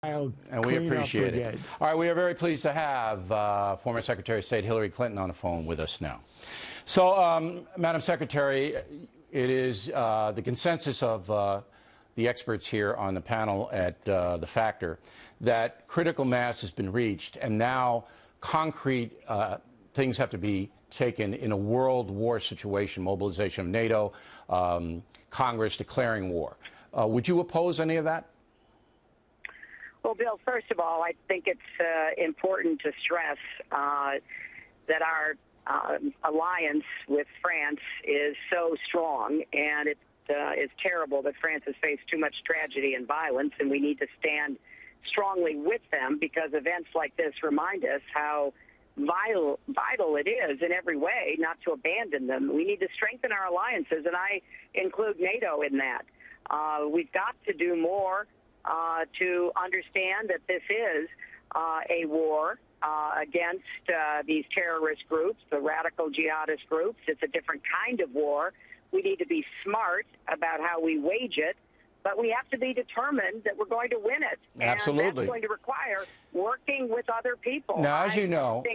And we appreciate it. All right, we are very pleased to have former Secretary of State Hillary Clinton on the phone with us now. So, Madam Secretary, it is the consensus of the experts here on the panel at the Factor that critical mass has been reached, and now concrete things have to be taken in a world war situation, mobilization of NATO, Congress declaring war. Would you oppose any of that? Well, Bill, first of all, I think it's important to stress that our alliance with France is so strong, and it is terrible that France has faced too much tragedy and violence, and we need to stand strongly with them because events like this remind us how vital it is in every way not to abandon them. We need to strengthen our alliances, and I include NATO in that. We've got to do more to understand that this is a war against these terrorist groups, the radical jihadist groups. It's a different kind of war. We need to be smart about how we wage it, but we have to be determined that we're going to win it. Absolutely. And that's going to require working with other people. Now, as you know,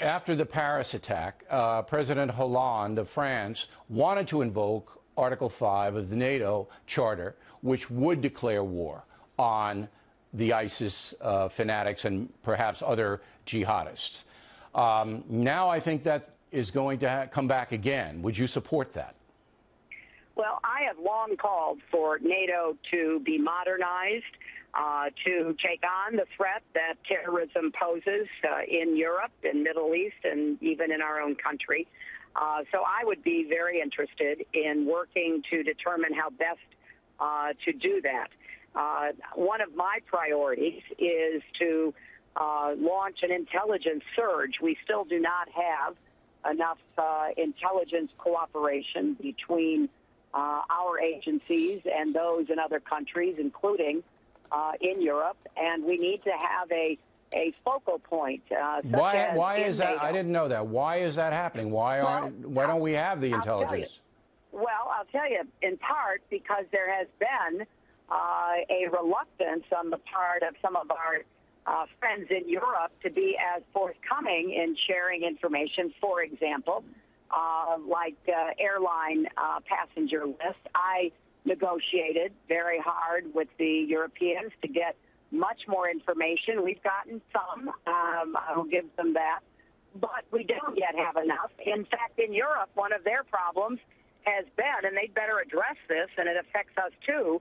after the Paris attack, President Hollande of France wanted to invoke Article 5 of the NATO Charter, which would declare war on the ISIS fanatics and perhaps other jihadists. Now I think that is going to come back again. Would you support that? Well, I have long called for NATO to be modernized, to take on the threat that terrorism poses in Europe, in Middle East, and even in our own country. So I would be very interested in working to determine how best to do that. One of my priorities is to launch an intelligence surge. We still do not have enough intelligence cooperation between our agencies and those in other countries, including in Europe, and we need to have a focal point. Why is that? NATO. I didn't know that. Why is that happening? Why don't we have the intelligence? Well, I'll tell you, in part because there has been a reluctance on the part of some of our friends in Europe to be as forthcoming in sharing information. For example, like airline passenger lists. I negotiated very hard with the Europeans to get much more information. We've gotten some. I'll give them that. But we don't yet have enough. In fact, in Europe, one of their problems has been, and they'd better address this, and it affects us too,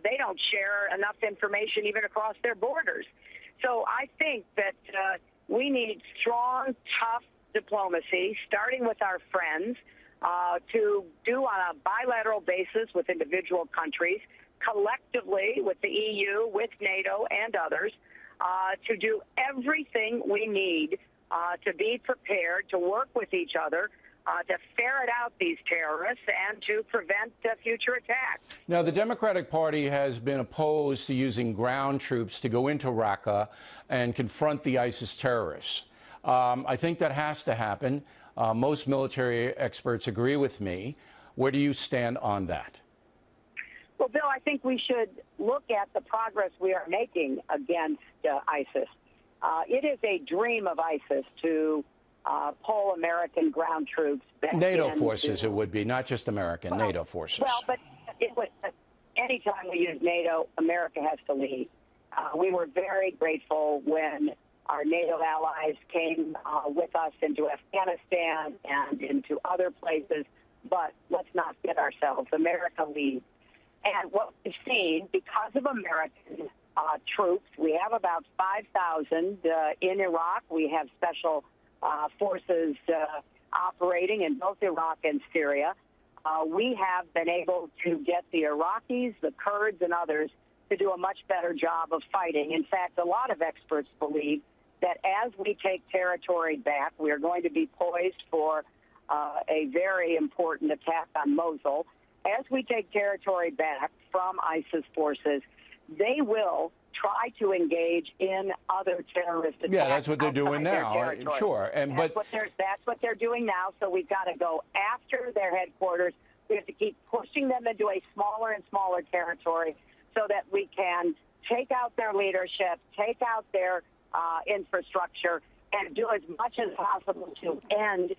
they don't share enough information even across their borders. So I think that we need strong, tough diplomacy, starting with our friends, to do on a bilateral basis with individual countries, collectively with the EU, with NATO and others, to do everything we need to be prepared to work with each other, to ferret out these terrorists and to prevent future attacks. Now, the Democratic Party has been opposed to using ground troops to go into Raqqa and confront the ISIS terrorists. I think that has to happen. Most military experts agree with me. Where do you stand on that? Well, Bill, I think we should look at the progress we are making against ISIS. It is a dream of ISIS to pull American ground troops back NATO forces, it would be, not just American, NATO forces. Well, but anytime we use NATO, America has to lead. We were very grateful when our NATO allies came with us into Afghanistan and into other places, but let's not kid ourselves. America leads. And what we've seen, because of American troops, we have about 5,000 in Iraq. We have special forces operating in both Iraq and Syria. We have been able to get the Iraqis, the Kurds, and others to do a much better job of fighting. In fact, a lot of experts believe that as we take territory back, we are going to be poised for a very important attack on Mosul. As we take territory back from ISIS forces, they will try to engage in other terrorist attacks. Yeah, that's what they're doing now. Sure, that's what they're doing now. So we've got to go after their headquarters. We have to keep pushing them into a smaller and smaller territory so that we can take out their leadership, take out their infrastructure, and do as much as possible to end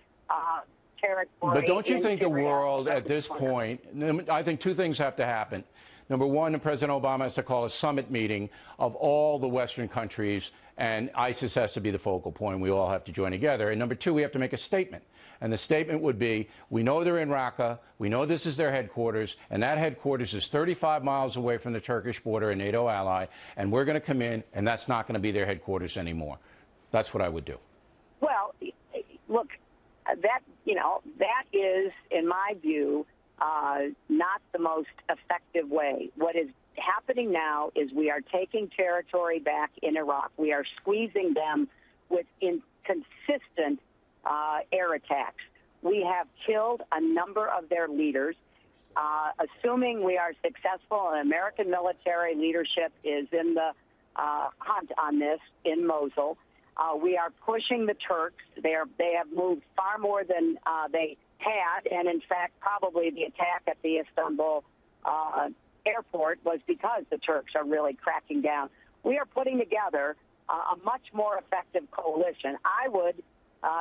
territory. But don't you think the world at this point, I think two things have to happen. Number one, President Obama has to call a summit meeting of all the Western countries, and ISIS has to be the focal point. We all have to join together. And number two, we have to make a statement. And the statement would be, we know they're in Raqqa, we know this is their headquarters, and that headquarters is 35 miles away from the Turkish border, a NATO ally, and we're going to come in, and that's not going to be their headquarters anymore. That's what I would do. Well, look, that is, in my view, not the most effective way. What is happening now is we are taking territory back in Iraq. We are squeezing them with inconsistent air attacks. We have killed a number of their leaders. Assuming we are successful and American military leadership is in the hunt on this in Mosul, we are pushing the Turks. They have moved far more than they had, and in fact, probably the attack at the Istanbul airport was because the Turks are really cracking down. We are putting together a much more effective coalition. I would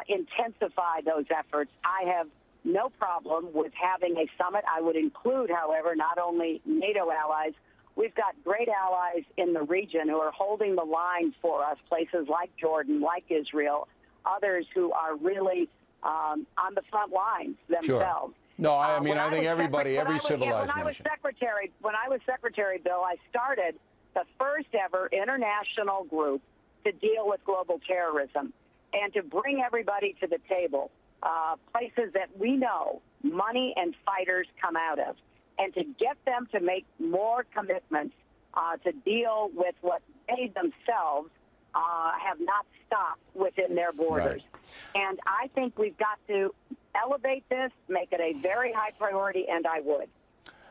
intensify those efforts. I have no problem with having a summit. I would include, however, not only NATO allies. We've got great allies in the region who are holding the line for us, places like Jordan, like Israel, others who are really on the front lines themselves. Sure. No, I mean, I think everybody, every civilized nation. When I was secretary, Bill, I started the first ever international group to deal with global terrorism and to bring everybody to the table, places that we know money and fighters come out of, and to get them to make more commitments to deal with what they themselves have not stopped within their borders. Right. And I think we've got to elevate this, make it a very high priority, and I would.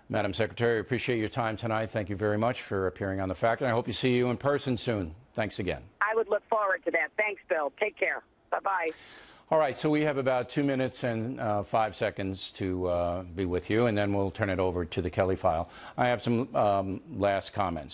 Madam Secretary, I appreciate your time tonight. Thank you very much for appearing on The Fact, and I hope you see you in person soon. Thanks again. I would look forward to that. Thanks, Bill. Take care. Bye-bye. All right, so we have about 2 minutes and 5 seconds to be with you, and then we'll turn it over to the Kelly file. I have some last comments.